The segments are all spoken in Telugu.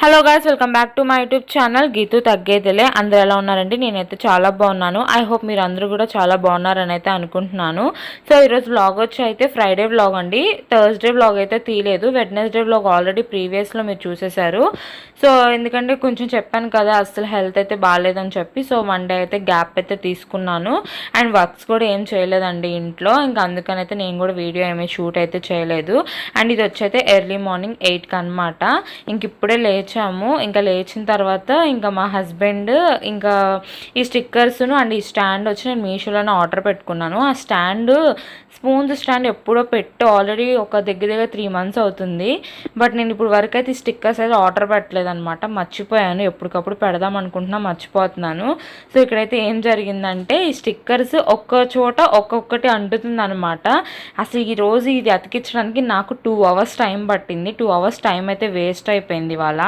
Hello guys, welcome back to my YouTube channel Geethu తగ్గేదిలే. అందరూ ఎలా ఉన్నారండి? నేనైతే చాలా బాగున్నాను. ఐ హోప్ మీరు అందరూ కూడా చాలా బాగున్నారని అయితే అనుకుంటున్నాను. సో ఈరోజు వ్లాగ్ వచ్చి అయితే ఫ్రైడే వ్లాగ్ అండి. థర్స్డే వ్లాగ్ అయితే తీయలేదు. వెడ్నెస్డే వ్లాగ్ ఆల్రెడీ ప్రీవియస్లో మీరు చూసేశారు. సో ఎందుకంటే కొంచెం చెప్పాను కదా, అసలు హెల్త్ అయితే బాగాలేదని చెప్పి. సో మండే అయితే గ్యాప్ అయితే తీసుకున్నాను. అండ్ వర్క్స్ కూడా ఏం చేయలేదండి ఇంట్లో. ఇంకా అందుకనైతే నేను కూడా వీడియో ఏమీ షూట్ అయితే చేయలేదు. అండ్ ఇది వచ్చి అయితే ఎర్లీ మార్నింగ్ 8కి అనమాట. ఇంక ఇప్పుడే లేచాము. ఇంకా లేచిన తర్వాత ఇంకా మా హస్బెండ్ ఇంకా ఈ స్టిక్కర్స్ను అండ్ ఈ స్టాండ్ వచ్చి నేను మీషోలోనే ఆర్డర్ పెట్టుకున్నాను. ఆ స్పూన్స్ స్టాండ్ ఎప్పుడో పెట్టి ఆల్రెడీ ఒక దగ్గర 3 months అవుతుంది. బట్ నేను ఇప్పుడు వరకు అయితే ఈ స్టిక్కర్స్ అయితే ఆర్డర్ పెట్టలేదన్నమాట. మర్చిపోయాను. ఎప్పటికప్పుడు పెడదాం అనుకుంటున్నా, మర్చిపోతున్నాను. సో ఇక్కడైతే ఏం జరిగిందంటే ఈ స్టిక్కర్స్ ఒక్క చోట ఒక్కొక్కటి అంటుతుంది అనమాట. అసలు ఈరోజు ఇది అతికించడానికి నాకు 2 hours టైం పట్టింది. 2 hours టైం అయితే వేస్ట్ అయిపోయింది ఇవాళ.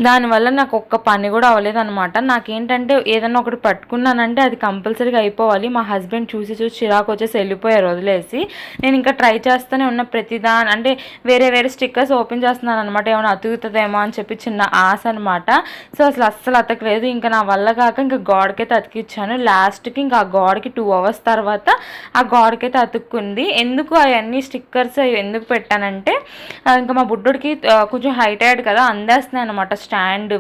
దానివల్ల నాకు ఒక్క పని కూడా అవ్వలేదన్నమాట. నాకేంటంటే ఏదన్నా ఒకటి పట్టుకున్నానంటే అది కంపల్సరీగా అయిపోవాలి. మా హస్బెండ్ చూసి చిరాకు వచ్చేసి వెళ్ళిపోయారు వదిలేసి. నేను ఇంకా ట్రై చేస్తూనే ఉన్న ప్రతిదాని, అంటే వేరే స్టిక్కర్స్ ఓపెన్ చేస్తున్నాను అనమాట. ఏమైనా అతుకుతుందేమో అని చెప్పి చిన్న ఆశ అనమాట. సో అస్సలు అతకలేదు. ఇంకా నా వల్ల కాక ఇంకా గోడకైతే అతికిచ్చాను. లాస్ట్కి ఇంకా ఆ గోడకి 2 hours తర్వాత ఆ గోడకైతే అతుక్కుంది. ఎందుకు అవన్నీ స్టిక్కర్స్ ఎందుకు పెట్టానంటే ఇంకా మా బుడ్డోడికి కొంచెం హైట్ అయ్యాడు కదా, అందేస్తున్నాయి అనమాట స్టాండ్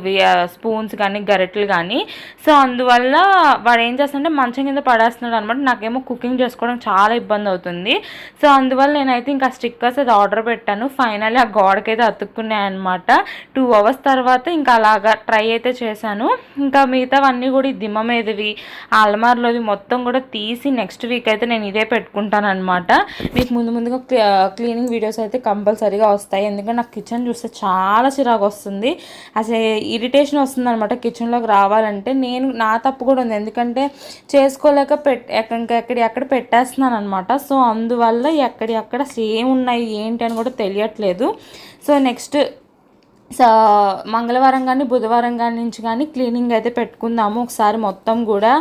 స్పూన్స్ కానీ గరిటెలు కానీ. సో అందువల్ల వాడు ఏం చేస్తాడంటే మంచం కింద పడేస్తున్నాడు అనమాట. నాకేమో కుకింగ్ చేసుకోవడం చాలా ఇబ్బంది అవుతుంది. సో అందువల్ల నేనైతే ఇంకా స్టిక్కర్స్ అయితే ఆర్డర్ పెట్టాను. ఫైనల్లీ ఆ గోడకైతే అతుక్కున్నాయి అనమాట. 2 hours తర్వాత ఇంకా అలాగా ట్రై అయితే చేశాను. ఇంకా మిగతావన్నీ కూడా ఈ దిమ్మ మీదవి అల్మార్లోవి మొత్తం కూడా తీసి నెక్స్ట్ వీక్ అయితే నేను ఇదే పెట్టుకుంటాను అనమాట. మీకు ముందుగా క్లీనింగ్ వీడియోస్ అయితే కంపల్సరీగా వస్తాయి. ఎందుకంటే నాకు కిచెన్ చూస్తే చాలా చిరాకు వస్తుంది. అసలు ఇరిటేషన్ వస్తుంది అనమాట కిచెన్లోకి రావాలంటే. నా తప్పు కూడా ఉంది, ఎందుకంటే చేసుకోలేక ఎక్కడ పెట్టేస్తున్నాను అనమాట. సో అందువల్ల ఎక్కడెక్కడ సేమ్ ఉన్నాయి ఏంటి అని కూడా తెలియట్లేదు. సో నెక్స్ట్ మంగళవారం కానీ బుధవారం నుంచి కానీ క్లీనింగ్ అయితే పెట్టుకుందాము. ఒకసారి మొత్తం కూడా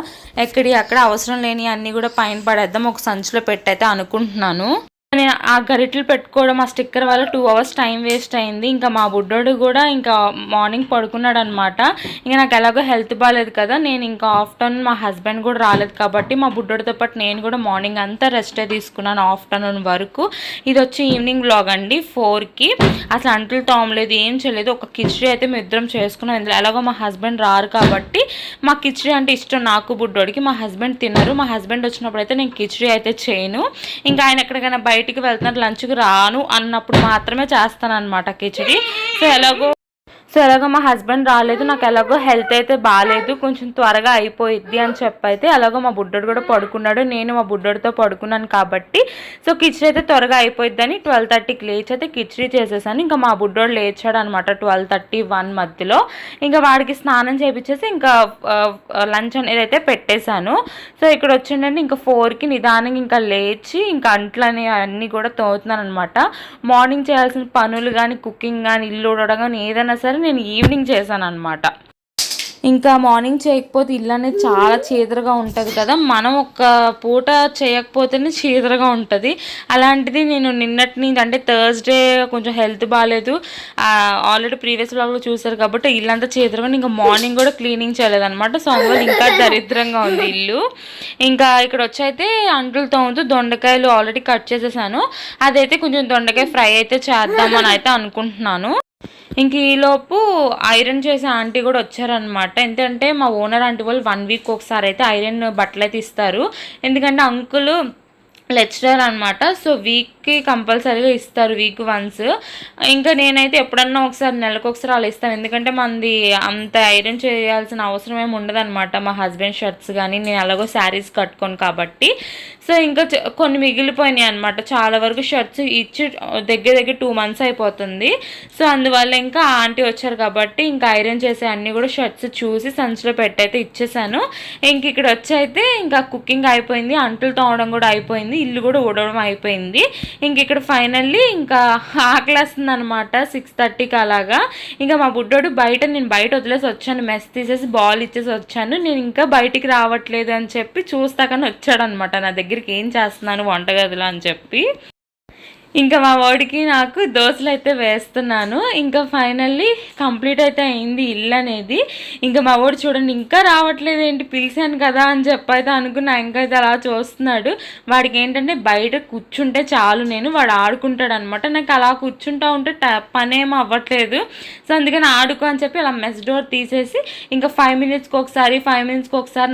ఎక్కడ అవసరం లేని అన్నీ కూడా పైన పడేద్దాం, ఒక సంచిలో పెట్టయితే అనుకుంటున్నాను. నేను ఆ గరిటెలు పెట్టుకోవడం ఆ స్టిక్కర్ వల్ల 2 hours టైం వేస్ట్ అయింది. ఇంకా మా బుడ్డోడు కూడా ఇంకా మార్నింగ్ పడుకున్నాడు అనమాట. ఇంకా నాకు ఎలాగో హెల్త్ బాగాలేదు కదా, నేను ఇంకా ఆఫ్టర్నూన్ మా హస్బెండ్ కూడా రాలేదు కాబట్టి మా బుడ్డోడితో పాటు నేను కూడా మార్నింగ్ అంతా రెస్టే తీసుకున్నాను ఆఫ్టర్నూన్ వరకు. ఇది వచ్చి ఈవినింగ్ వ్లాగ్ అండి. 4కి అసలు అంట్లు తోమలేదు, ఏం చేయలేదు. ఒక కిచడీ అయితే మేము ఇద్దరం చేసుకున్నాం. ఇందులో ఎలాగో మా హస్బెండ్ రారు కాబట్టి మా కిచడీ అంటే ఇష్టం నాకు బుడ్డోడికి. మా హస్బెండ్ తినరు. మా హస్బెండ్ వచ్చినప్పుడు అయితే నేను కిచడీ అయితే చేయను. ఇంకా ఆయన ఎక్కడికైనా బయటికి వెళ్తున్నారు, లంచ్కి రాను అన్నప్పుడు మాత్రమే చేస్తాను అనమాట కిచడీ. సో ఎలాగో మా హస్బెండ్ రాలేదు, నాకు ఎలాగో హెల్త్ అయితే బాగాలేదు, కొంచెం త్వరగా అయిపోయిద్ది అని చెప్పైతే ఎలాగో మా బుడ్డోడు కూడా పడుకున్నాడు. నేను మా బుడ్డోడితో పడుకున్నాను కాబట్టి సో కిచడీ అయితే త్వరగా అయిపోయిద్దని 12:30కి లేచి అయితే కిచడీ చేసేసాను. ఇంకా మా బుడ్డోడు లేచాడు అనమాట 12:30-1 మధ్యలో. ఇంకా వాడికి స్నానం చేయించేసి ఇంకా లంచ్ అనేది అయితే పెట్టేశాను. సో ఇక్కడ వచ్చిందంటే ఇంకా 4కి నిదానంగా ఇంకా లేచి ఇంకా అంట్లని అన్నీ కూడా తోతున్నాను అనమాట. మార్నింగ్ చేయాల్సిన పనులు కానీ కుకింగ్ కానీ ఇల్లు ఊడడం కానీ ఏదైనా సరే నేను ఈవినింగ్ చేశాను అనమాట. ఇంకా మార్నింగ్ చేయకపోతే ఇల్లు అనేది చాలా చీదరగా ఉంటుంది కదా, మనం ఒక పూట చేయకపోతేనే చీదరగా ఉంటుంది. అలాంటిది నేను నిన్నటి నుంచి అంటే థర్స్డే కొంచెం హెల్త్ బాగాలేదు, ఆల్రెడీ ప్రీవియస్ వ్లాగ్లో చూసారు కాబట్టి ఇల్లంతా చీదరగా, ఇంకా మార్నింగ్ కూడా క్లీనింగ్ చేయలేదన్నమాట. సో అందువల్ల ఇంకా దరిద్రంగా ఉంది ఇల్లు. ఇంకా ఇక్కడ వచ్చి అయితే అంట్లు తోముతూ దొండకాయలు ఆల్రెడీ కట్ చేసేసాను. అదైతే కొంచెం దొండకాయ ఫ్రై అయితే చేద్దామని అయితే అనుకుంటున్నాను. ఇంక ఈలోపు ఐరన్ చేసే ఆంటీ కూడా వచ్చారనమాట. ఎందుకంటే మా ఓనర్ ఆంటీ వాళ్ళు 1 week ఒకసారి అయితే ఐరన్ బట్టలు అయితే ఇస్తారు. ఎందుకంటే అంకుల్ లెక్చరర్ అనమాట. సో వీక్కి కంపల్సరీగా ఇస్తారు, వీక్ వన్స్. ఇంకా నేనైతే ఎప్పుడన్నా ఒకసారి నెలకు ఒకసారి అలా ఇస్తాను. ఎందుకంటే మనది అంత ఐరన్ చేయాల్సిన అవసరం ఏమి ఉండదు అనమాట. మా హస్బెండ్ షర్ట్స్ కానీ నేను అలాగో శారీస్ కట్టుకోను కాబట్టి. సో ఇంకా కొన్ని మిగిలిపోయినాయి అనమాట. చాలా వరకు షర్ట్స్ ఇచ్చి దగ్గర 2 months అయిపోతుంది. సో అందువల్ల ఇంకా ఆంటీ వచ్చారు కాబట్టి ఇంకా ఐరన్ చేసే అన్నీ కూడా షర్ట్స్ చూసి సంచిలో పెట్టయితే ఇచ్చేసాను. ఇంక ఇక్కడ వచ్చి అయితే ఇంకా కుకింగ్ అయిపోయింది, అంట్లు తోమడం కూడా అయిపోయింది, ఇల్లు కూడా ఊడవడం అయిపోయింది. ఇంక ఇక్కడ ఫైనల్లీ ఇంకా ఆకలేస్తుంది అనమాట 6:30కి అలాగా. ఇంకా మా బుడ్డోడు నేను బయట వదిలేసి వచ్చాను, మెస్ తీసేసి బాల్ ఇచ్చేసి వచ్చాను. నేను ఇంకా బయటికి రావట్లేదు అని చెప్పి చూస్తాకని వచ్చాడనమాట నా దగ్గరికి, ఏం చేస్తున్నాను వంటగదిలో అని చెప్పి. ఇంకా మా వాడికి నాకు దోశలు అయితే వేస్తున్నాను. ఇంకా ఫైనల్లీ కంప్లీట్ అయితే అయింది ఇల్లు అనేది. ఇంకా మా వాడు చూడండి ఇంకా రావట్లేదు ఏంటి, పిలిచాను కదా అని చెప్పైతే అనుకున్నా. ఇంకా అయితే అలా చూస్తున్నాడు. వాడికి ఏంటంటే బయట కూర్చుంటే చాలు, వాడు ఆడుకుంటాడు అనమాట. నాకు అలా కూర్చుంటా ఉంటే పనేమో అవ్వట్లేదు. సో అందుకని ఆడుకో అని చెప్పి అలా మెస్ డోర్ తీసేసి ఇంకా 5 మినిట్స్కి ఒకసారి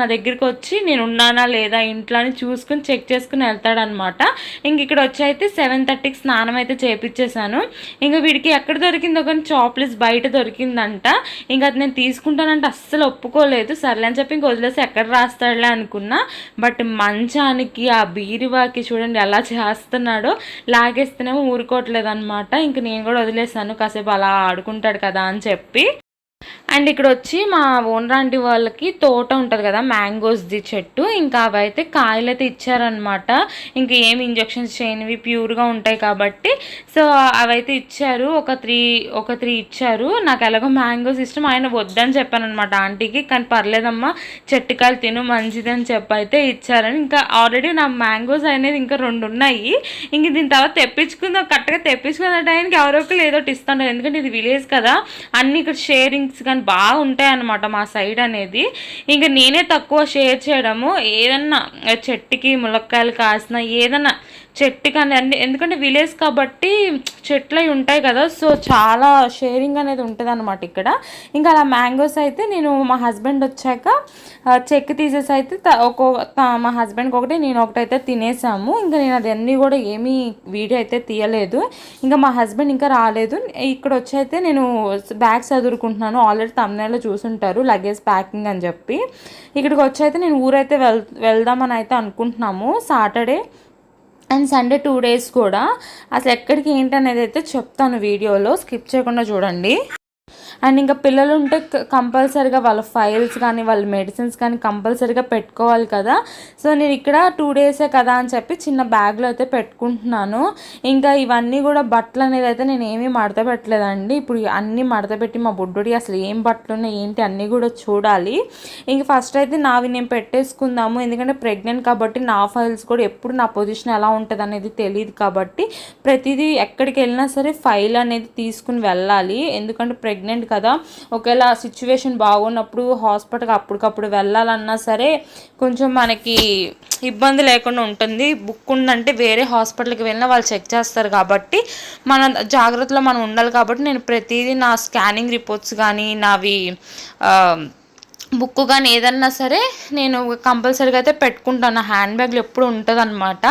నా దగ్గరికి వచ్చి నేను ఉన్నానా లేదా ఇంట్లో అని చూసుకుని చెక్ చేసుకుని వెళ్తాడనమాట. ఇంక ఇక్కడ వచ్చి అయితే 7:30కి స్నానం అయితే చేపించేశాను. ఇంకా వీడికి ఎక్కడ దొరికిందో కానీ చాక్లెట్స్ బయట దొరికిందంట. ఇంకా అది నేను తీసుకుంటానంటే అస్సలు ఒప్పుకోలేదు. సర్లే అని చెప్పి ఇంక వదిలేసి ఎక్కడ రాస్తాడులే అనుకున్నా. బట్ మంచానికి ఆ బీరువాకి చూడండి ఎలా చేస్తున్నాడో, లాగేస్తేనేమో ఊరుకోవట్లేదు అనమాట. ఇంక నేను కూడా వదిలేసాను, కాసేపు అలా ఆడుకుంటాడు కదా అని చెప్పి. అండ్ ఇక్కడ వచ్చి మా ఓనర్ ఆంటీ వాళ్ళకి తోట ఉంటుంది కదా, మ్యాంగోస్ది చెట్టు. ఇంకా అవైతే కాయలు అయితే ఇచ్చారనమాట. ఇంకా ఏమి ఇంజక్షన్స్ చేయనివి ప్యూర్గా ఉంటాయి కాబట్టి. సో అవైతే ఇచ్చారు. ఒక త్రీ ఇచ్చారు. నాకు ఎలాగో మ్యాంగోస్ ఇష్టం, ఆయన వద్దని చెప్పాను అనమాట ఆంటీకి. కానీ పర్లేదమ్మా చెట్టు కాయలు తిను మంచిది అని చెప్పి అయితే ఇచ్చారని. ఇంకా ఆల్రెడీ నా మ్యాంగోస్ అనేది ఇంకా 2 ఉన్నాయి. ఇంక దీని తర్వాత కరెక్ట్గా తెప్పించుకున్న టైంకి ఎవరో ఒకరు ఏదో ఇస్తుంటారు. ఎందుకంటే ఇది విలేజ్ కదా, అన్ని ఇక్కడ షేరింగ్స్ కానీ బాగా ఉంటాయన్నమాట మా సైడ్ అనేది. ఇంకా నేనే తక్కువ షేర్ చేయడము. ఏదన్నా చెట్టుకి ములక్కాయలు కాసిన ఏదన్నా చెట్టుకి అని, ఎందుకంటే విలేజ్ కాబట్టి చెట్లు అవి ఉంటాయి కదా, సో చాలా షేరింగ్ అనేది ఉంటుంది అనమాట ఇక్కడ. ఇంకా అలా మ్యాంగోస్ అయితే నేను మా హస్బెండ్ వచ్చాక చెక్ తీసేసి అయితే మా హస్బెండ్కి ఒకటి నేను ఒకటైతే తినేసాము. ఇంకా నేను అదన్నీ కూడా ఏమీ వీడియో అయితే తీయలేదు. ఇంకా మా హస్బెండ్ ఇంకా రాలేదు. ఇక్కడ వచ్చి అయితే నేను బ్యాగ్స్ చదువుకుంటున్నాను. ఆల్రెడీ తమిళనాడులో చూసుంటారు లగేజ్ ప్యాకింగ్ అని చెప్పి. ఇక్కడికి వచ్చి అయితే నేను ఊరైతే వెళ్దామని అయితే అనుకుంటున్నాము. సాటర్డే అండ్ సండే 2 days కూడా. అసలు ఎక్కడికి ఏంటనేది అయితే చెప్తాను వీడియోలో, స్కిప్ చేయకుండా చూడండి. అండ్ ఇంకా పిల్లలు ఉంటే కంపల్సరీగా వాళ్ళ ఫైల్స్ కానీ వాళ్ళ మెడిసిన్స్ కానీ కంపల్సరీగా పెట్టుకోవాలి కదా. సో నేను ఇక్కడ 2 days కదా అని చెప్పి చిన్న బ్యాగ్లో అయితే పెట్టుకుంటున్నాను. ఇంకా ఇవన్నీ కూడా బట్టలు అనేది అయితే నేను ఏమీ మడత పెట్టలేదండి. ఇప్పుడు అన్నీ మడత పెట్టి మా బుడ్డోడికి అసలు ఏం బట్టలు ఉన్నాయి ఏంటి అన్నీ కూడా చూడాలి. ఇంక ఫస్ట్ అయితే నావి నేను పెట్టేసుకుందాము. ఎందుకంటే ప్రెగ్నెంట్ కాబట్టి నా ఫైల్స్ కూడా ఎప్పుడు నా పొజిషన్ ఎలా ఉంటుంది అనేది తెలియదు కాబట్టి ప్రతిదీ ఎక్కడికి వెళ్ళినా సరే ఫైల్ అనేది తీసుకుని వెళ్ళాలి. ఎందుకంటే ప్రెగ్నెంట్ కదా, ఒకవేళ సిచ్యువేషన్ బాగున్నప్పుడు హాస్పిటల్కి అప్పటికప్పుడు వెళ్ళాలన్నా సరే కొంచెం మనకి ఇబ్బంది లేకుండా ఉంటుంది. బుక్ ఉందంటే వేరే హాస్పిటల్కి వెళ్ళినా వాళ్ళు చెక్ చేస్తారు కాబట్టి మన జాగ్రత్తలో మనం ఉండాలి. కాబట్టి నేను ప్రతిదీ నా స్కానింగ్ రిపోర్ట్స్ కానీ నావి బుక్ కానీ ఏదన్నా సరే నేను కంపల్సరీగా అయితే పెట్టుకుంటాను. నా హ్యాండ్ బ్యాగ్లో ఎప్పుడు ఉంటుంది అనమాట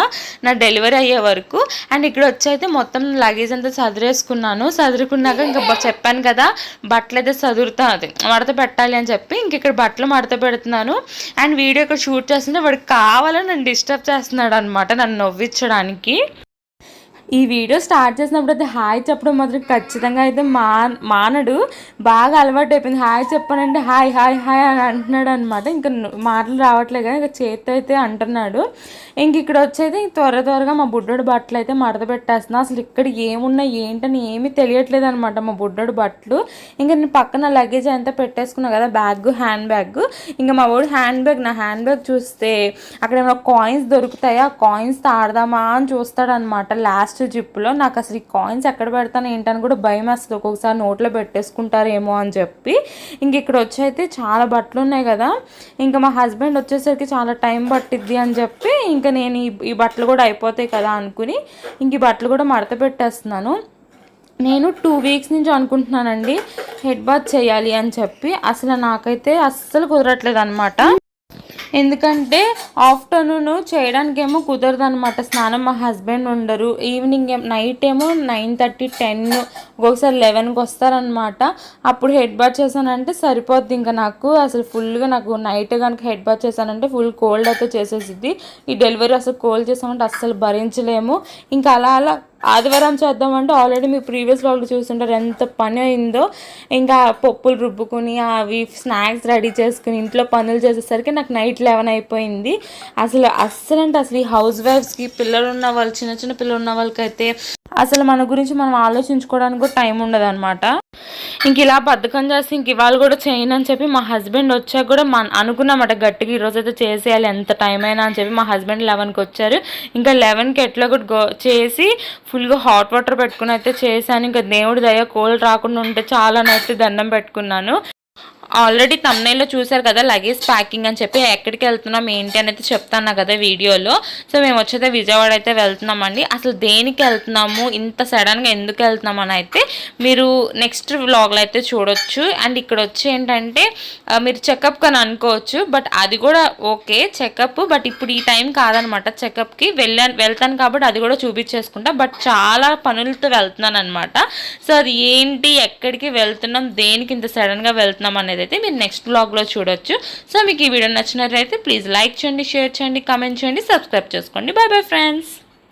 నా డెలివరీ అయ్యే వరకు. అండ్ ఇక్కడ వచ్చి అయితే మొత్తం లగేజ్ అంతా చదురుకున్నాక ఇంకా చెప్పాను కదా బట్టలు అయితే మడత పెట్టాలి అని చెప్పి ఇంక ఇక్కడ బట్టలు మడత పెడుతున్నాను. అండ్ వీడియో ఇక్కడ షూట్ చేస్తుంటే వాడికి కావాలని నన్ను డిస్టర్బ్ చేస్తున్నాడు అనమాట, నన్ను నవ్వించడానికి. ఈ వీడియో స్టార్ట్ చేసినప్పుడు అయితే హాయ్ చెప్పడం మాత్రం ఖచ్చితంగా అయితే మానడు. బాగా అలవాటు అయిపోయింది. హాయ్ చెప్పానంటే హాయ్ హాయ్ హాయ్ అని అంటున్నాడు అనమాట. ఇంకా మాటలు రావట్లేదు కానీ ఇంకా చేతితో అయితే అంటున్నాడు. ఇంక ఇక్కడ వచ్చైతే త్వరగా మా బుడ్డోడు బట్టలు అయితే మడత పెట్టేస్తున్నా. అసలు ఇక్కడ ఏమున్నాయి ఏంటని ఏమీ తెలియట్లేదు అనమాట మా బుడ్డోడు బట్టలు. ఇంకా నేను పక్కన లగేజ్ అంతా పెట్టేసుకున్నా కదా, హ్యాండ్ బ్యాగ్. ఇంకా మా వాడు నా హ్యాండ్ బ్యాగ్ చూస్తే అక్కడ ఏమైనా కాయిన్స్ దొరుకుతాయా, ఆ కాయిన్స్ తాడదామా అని చూస్తాడనమాట లాస్ట్ జిప్లో. నాకు అసలు ఈ కాయిన్స్ ఎక్కడ పెడతాను ఏంటని కూడా భయం వేస్తుంది, ఒక్కొక్కసారి నోట్లో పెట్టేసుకుంటారేమో అని చెప్పి. ఇంక ఇక్కడ వచ్చైతే చాలా బట్టలు ఉన్నాయి కదా, ఇంకా మా హస్బెండ్ వచ్చేసరికి చాలా టైం పట్టిద్ది అని చెప్పి ఇంకా నేను ఈ బట్టలు కూడా అయిపోతాయి కదా అనుకుని ఇంక ఈ బట్టలు కూడా మడత పెట్టేస్తున్నాను. నేను 2 weeks నుంచి అనుకుంటున్నానండి హెడ్ బాత్ చేయాలి అని చెప్పి. అసలు నాకైతే అస్సలు కుదరట్లేదు అనమాట. ఎందుకంటే ఆఫ్టర్నూన్ చేయడానికేమో కుదరదు అనమాట, స్నానం మా హస్బెండ్ ఉండరు. ఈవినింగ్ నైట్ ఏమో 9:30 10 ఒక్కొక్కసారి 11కి వస్తారనమాట. అప్పుడు హెడ్ బాత్ చేశానంటే సరిపోద్ది. ఇంకా నాకు అసలు ఫుల్గా నాకు నైట్ కనుక హెడ్ బాత్ చేశానంటే ఫుల్ కోల్డ్ అయితే చేసేసిద్ది. ఈ డెలివరీ అసలు కోల్డ్ చేసామంటే అస్సలు భరించలేము. ఇంకా అలా ఆదివారం చేద్దామంటే ఆల్రెడీ మీ ప్రీవియస్ వ్లాగ్లో చూస్తుంటారు ఎంత పని అయిందో. ఇంకా పప్పులు రుబ్బుకుని అవి స్నాక్స్ రెడీ చేసుకుని ఇంట్లో పనులు చేసేసరికి నాకు నైట్ 11 అయిపోయింది. అసలు ఈ హౌస్ వైఫ్స్కి పిల్లలు ఉన్న వాళ్ళు చిన్న పిల్లలు ఉన్న వాళ్ళకైతే అసలు మన గురించి మనం ఆలోచించుకోవడానికి కూడా టైం ఉండదు అనమాట. ఇంక ఇలా బద్ధకం చేసి ఇంక ఇవాళ కూడా చేయను అని చెప్పి మా హస్బెండ్ వచ్చాక కూడా అనుకున్నామట గట్టిగా ఈరోజు అయితే చేసేయాలి ఎంత టైం అయినా అని చెప్పి. మా హస్బెండ్ 11కి వచ్చారు. ఇంకా 11కి ఎట్లా కూడా చేసి ఫుల్గా హాట్ వాటర్ పెట్టుకుని అయితే చేశాను. ఇంకా దేవుడి దయ కోల్డ్ రాకుండా ఉంటే చాలానైతే దండం పెట్టుకున్నాను. ఆల్రెడీ తమ్నైల్లో చూసారు కదా లగేజ్ ప్యాకింగ్ అని చెప్పి, ఎక్కడికి వెళ్తున్నాం ఏంటి అని అయితే చెప్తాను కదా వీడియోలో. సో మేము వచ్చైతే విజయవాడ అయితే వెళ్తున్నామండి. అసలు దేనికి వెళ్తున్నాము, ఇంత సడన్గా ఎందుకు వెళ్తున్నాము అని అయితే మీరు నెక్స్ట్ వ్లాగ్లో అయితే చూడొచ్చు. అండ్ ఇక్కడ వచ్చి ఏంటంటే మీరు చెకప్ అని అనుకోవచ్చు, బట్ అది కూడా ఓకే చెకప్, బట్ ఇప్పుడు ఈ టైం కాదనమాట చెకప్కి వెళ్తాను కాబట్టి అది కూడా చూపించేసుకుంటా. బట్ చాలా పనులతో వెళ్తున్నాను అనమాట. సో అది ఏంటి, ఎక్కడికి వెళ్తున్నాం, దేనికి ఇంత సడన్గా వెళ్తున్నాం అనేది అయితే మీరు నెక్స్ట్ బ్లాగ్లో చూడొచ్చు. సో మీకు ఈ వీడియో నచ్చినట్లయితే ప్లీజ్ లైక్ చేయండి, షేర్ చేయండి, కామెంట్ చేయండి, సబ్స్క్రైబ్ చేసుకోండి. Bye bye friends.